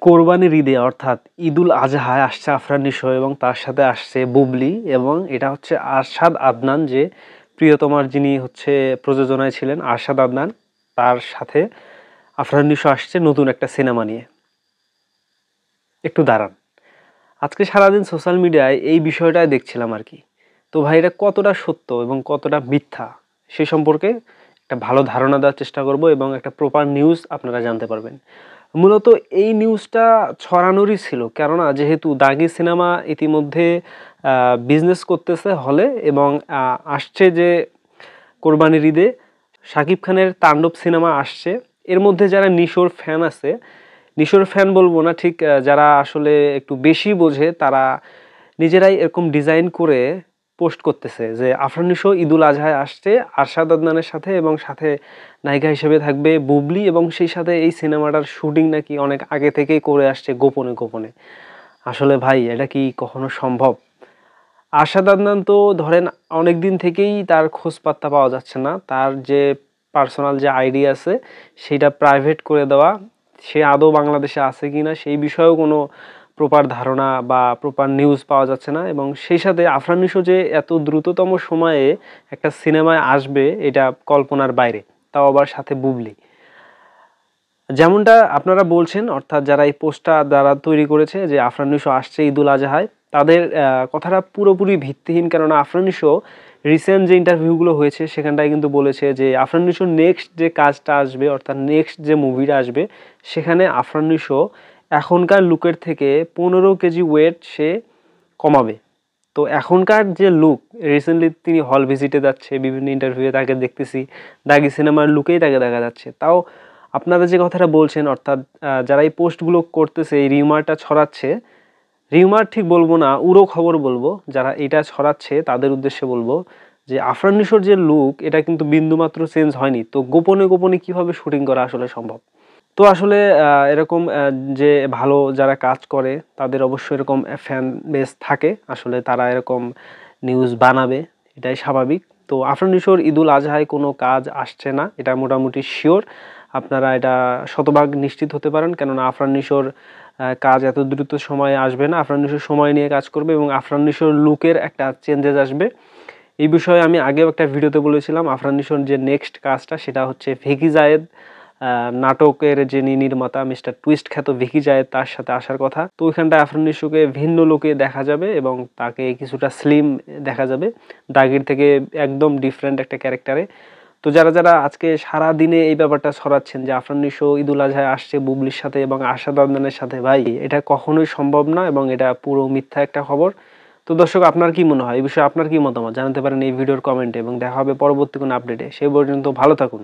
কোরবানির ঈদে অর্থাৎ ঈদুল আজহায় আসছে আফরান নিশো এবং তার সাথে আসছে বুবলি এবং এটা হচ্ছে আরশাদ আদনান, যে প্রিয়তমার যিনি হচ্ছে প্রযোজনায় ছিলেন আরশাদ আদনান, তার সাথে আফরান নিশো আসছে নতুন একটা সিনেমা নিয়ে। একটু দাঁড়ান, আজকে সারাদিন সোশ্যাল মিডিয়ায় এই বিষয়টাই দেখছিলাম আর কি। তো ভাই, এটা কতটা সত্য এবং কতটা মিথ্যা সে সম্পর্কে একটা ভালো ধারণা দেওয়ার চেষ্টা করব এবং একটা প্রপার নিউজ আপনারা জানতে পারবেন। মূলত এই নিউজটা ছড়ানোরই ছিল, কেননা যেহেতু দাগি সিনেমা ইতিমধ্যে বিজনেস করতেছে হলে এবং আসছে যে কোরবানির ঈদে শাকিব খানের তাণ্ডব সিনেমা আসছে। এর মধ্যে যারা নিশোর ফ্যান আছে, নিশোর ফ্যান বলবো না ঠিক, যারা আসলে একটু বেশি বোঝে তারা নিজেরাই এরকম ডিজাইন করে পোস্ট করতেছে যে আফরান নিশো ঈদুল আজহায় আসছে আরশাদ আদনানের সাথে এবং সাথে নায়িকা হিসেবে থাকবে বুবলি, এবং সেই সাথে এই সিনেমাটার শুটিং নাকি অনেক আগে থেকেই করে আসছে গোপনে গোপনে। আসলে ভাই, এটা কি কখনো সম্ভব? আরশাদ আদনান তো ধরেন অনেক দিন থেকেই তার খোঁজ পাত্তা পাওয়া যাচ্ছে না, তার যে পার্সোনাল যে আইডি আছে সেটা প্রাইভেট করে দেওয়া, সে আদৌ বাংলাদেশে আছে কিনা সেই বিষয়েও কোনো প্রপার ধারণা বা প্রপার নিউজ পাওয়া যাচ্ছে না। এবং সেই সাথে আফরান নিশো যে এত দ্রুততম সময়ে একটা সিনেমায় আসবে এটা কল্পনার বাইরে, তাও আবার সাথে বুবলি। যেমনটা আপনারা বলছেন, অর্থাৎ যারা এই পোস্টটা যারা তৈরি করেছে যে আফরান নিশো আসছে ঈদুল আজহায়, তাদের কথাটা পুরোপুরি ভিত্তিহীন। কেননা আফরান নিশো রিসেন্ট যে ইন্টারভিউগুলো হয়েছে সেখানটায় কিন্তু বলেছে যে আফরান নিশোর নেক্সট যে কাজটা আসবে, অর্থাৎ নেক্সট যে মুভিটা আসবে, সেখানে আফরান নিশো এখনকার লুকের থেকে 15 কেজি ওয়েট সে কমাবে। তো এখনকার যে লুক, রিসেন্টলি তিনি হল ভিজিটে যাচ্ছে, বিভিন্ন ইন্টারভিউয়ে তাকে দেখতেছি দাগি সিনেমার লুকেই তাকে দেখা যাচ্ছে। তাও আপনারা যে কথাটা বলছেন, অর্থাৎ যারা এই পোস্টগুলো করতেছে, এই রিউমারটা ছড়াচ্ছে, রিউমার ঠিক বলবো না, উড়ো খবর বলবো, যারা এটা ছড়াচ্ছে তাদের উদ্দেশ্যে বলবো যে আফরান নিশোর যে লুক এটা কিন্তু বিন্দুমাত্র চেঞ্জ হয়নি। তো গোপনে গোপনে কিভাবে শুটিং করা আসলে সম্ভব? তো আসলে এরকম যে ভালো যারা কাজ করে তাদের অবশ্যই এরকম ফ্যান বেস থাকে, আসলে তারা এরকম নিউজ বানাবে, এটাই স্বাভাবিক। তো আফরান নিশোর ঈদুল আজহায় কোনো কাজ আসছে না, এটা মোটামুটি শিওর, আপনারা এটা শতভাগ নিশ্চিত হতে পারেন। কেননা আফরান নিশোর কাজ এত দ্রুত সময়ে আসবে না, আফরান নিশোর সময় নিয়ে কাজ করবে এবং আফরান নিশোর লুকের একটা চেঞ্জেস আসবে। এই বিষয়ে আমি আগেও একটা ভিডিওতে বলেছিলাম, আফরান নিশোর যে নেক্সট কাজটা সেটা হচ্ছে ভিকি জায়েদ নাটকের যিনি নির্মাতা মিস্টার টুইস্ট খ্যাত ভিকি জায়েদ, তার সাথে আসার কথা। তো ওইখানটায় আফরান নিশোকে ভিন্ন লোকে দেখা যাবে এবং তাকে কিছুটা স্লিম দেখা যাবে, দাগির থেকে একদম ডিফারেন্ট একটা ক্যারেক্টারে। তো যারা যারা আজকে সারা দিনে এই ব্যাপারটা ছড়াচ্ছেন যে আফরান নিশো ঈদুল আজহায় আসছে বুবলির সাথে এবং আরশাদ আদনানের সাথে, ভাই এটা কখনোই সম্ভব না এবং এটা পুরো মিথ্যা একটা খবর। তো দর্শক, আপনার কি মনে হয় এই বিষয়ে, আপনার কি মতামত জানাতে পারেন এই ভিডিওর কমেন্টে, এবং দেখা হবে পরবর্তী কোনো আপডেটে। সেই পর্যন্ত ভালো থাকুন।